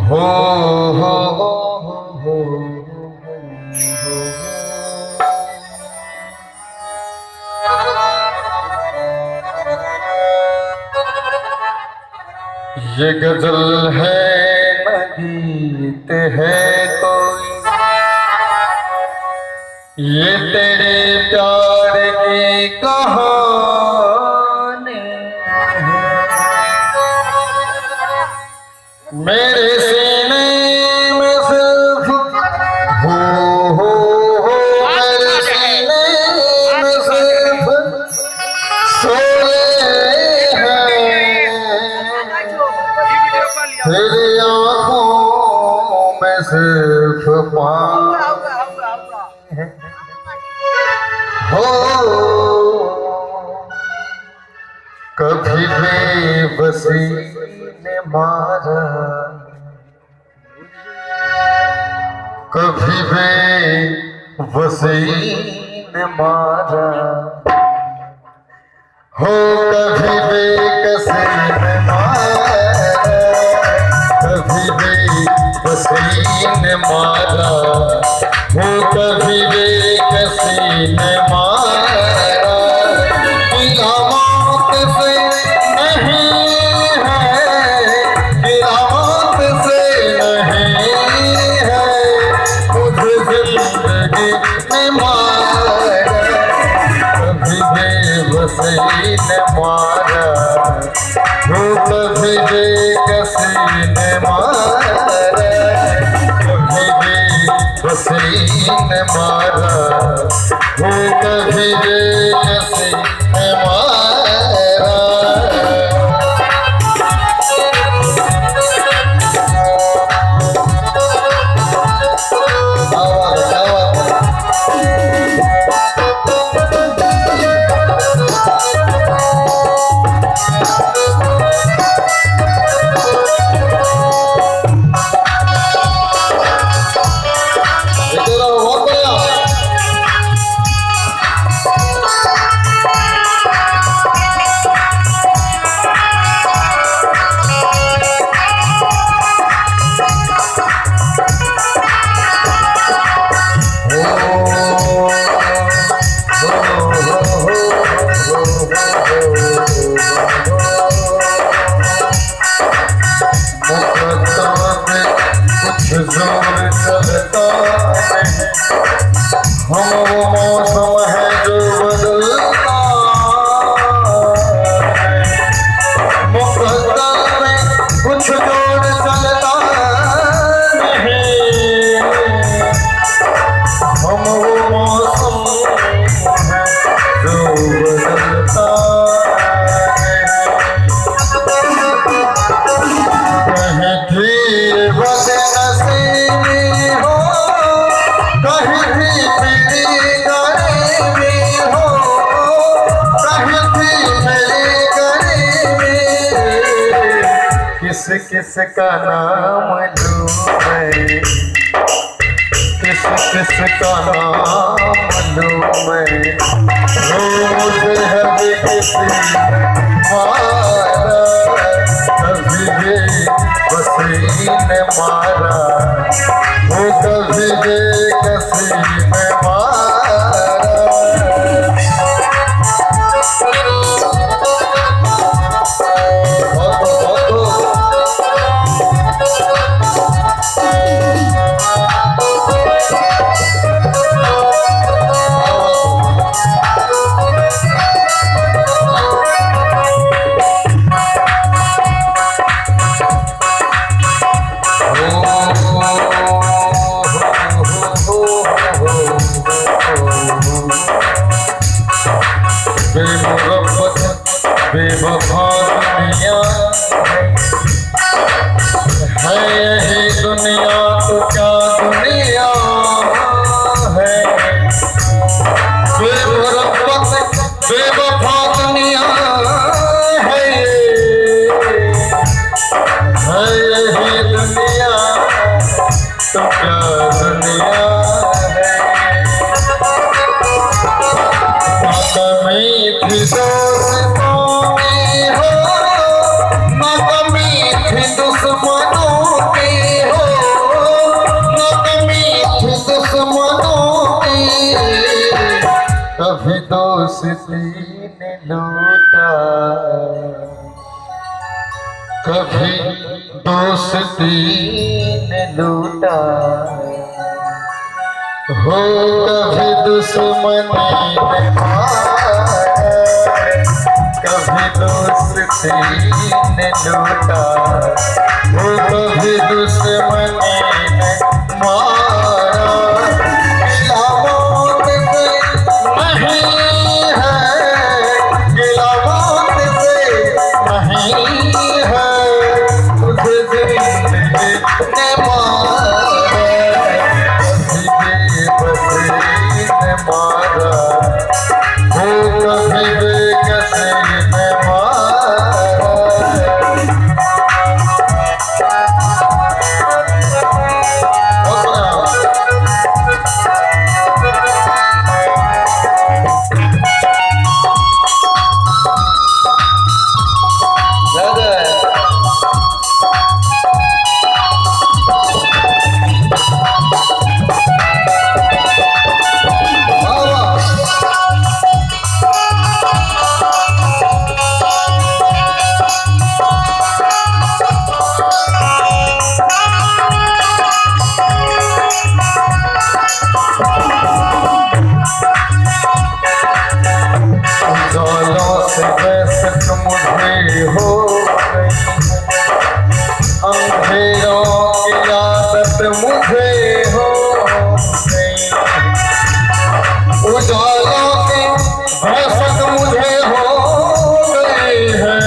हो हो हो हो ये गजल है न गीत है कोई, ये तेरे प्यार की कहानी मेरे सीने में सिर्फ हो मेरे सीने में सिर्फ सोए हैं, तेरी आँखों में सिर्फ पानी हो। कभी बेबसी ने मारा, कभी बेबसी ने मारा हो, कभी बेकसी ने मारा, कभी बेबसी ने मारा हो, कभी बेकसी ने मारा। गिरावट से नहीं है, गिरावट से नहीं है, मुझे जिंदगी में मारा, कभी बेबसी ने मारा हो, कभी बेकसी ने मारा, कभी बेबसी ने मारा हो, कभी बेकसी ने मारा। जोर चलता नहीं, हम वो मौसम है जो बदलता है, मुकद्दर में कुछ जोर चलता नहीं, हम वो मौसम है जो बदलता है। कहीं बदनसीबी हो, कहीं भी मेरी गरीबी हो, कहीं भी मेरी गरीबी, किस किस का नाम लूं मैं, किस किस का नाम लूं मैं, मुझे है भी किसी मारा, कभी बेबसी ने मारा हो, कभी बेकसी ने मारा। बेमुरब्बत बेवफा दुनिया है, यही दुनिया तो क्या दुनिया है, बेमुरब्बत बेवफा दुनिया है, यही दुनिया तो क्या दुनिया है। कमी थी दोस्तों की हो, न कमी थी दुश्मनों की दोस्ती ने लूटा, कभी दोस्ती ने लूटा, हो कभी दुश्मनी ने मारा, कभी दोस्ती ने लूटा, हो कभी दुश्मनी ने मारा। गिला मौत से नहीं है, गिला मौत से नहीं है, तुझे जिंदगी ने मारा, कभी बेबसी ने मारा, हो कभी बेकसी ने मारा। मुझे हो गई अंधेरों की आदत, मुझे हो गई उजालों की दहशत, मुझे हो गई है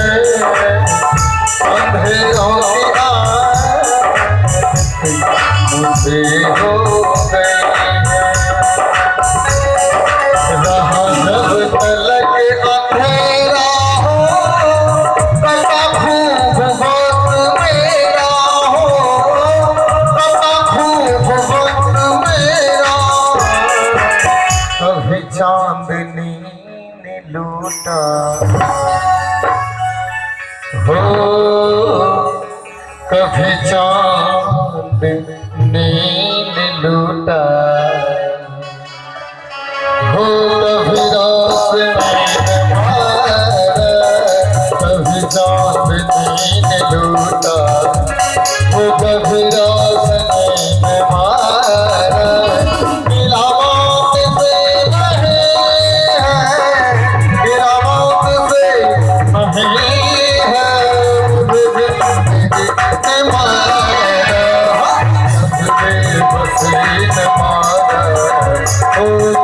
अंधेरों की आदत, मुझे हो गई है। रहा जब तलक अंधेरा चांदनी ने लूटा, हो कभी चांदनी ने लूटा, हो कभी रोशनी ने मारा, कभी चांदनी ने लूटा, हो कभी रोशनी ने मारा। Oh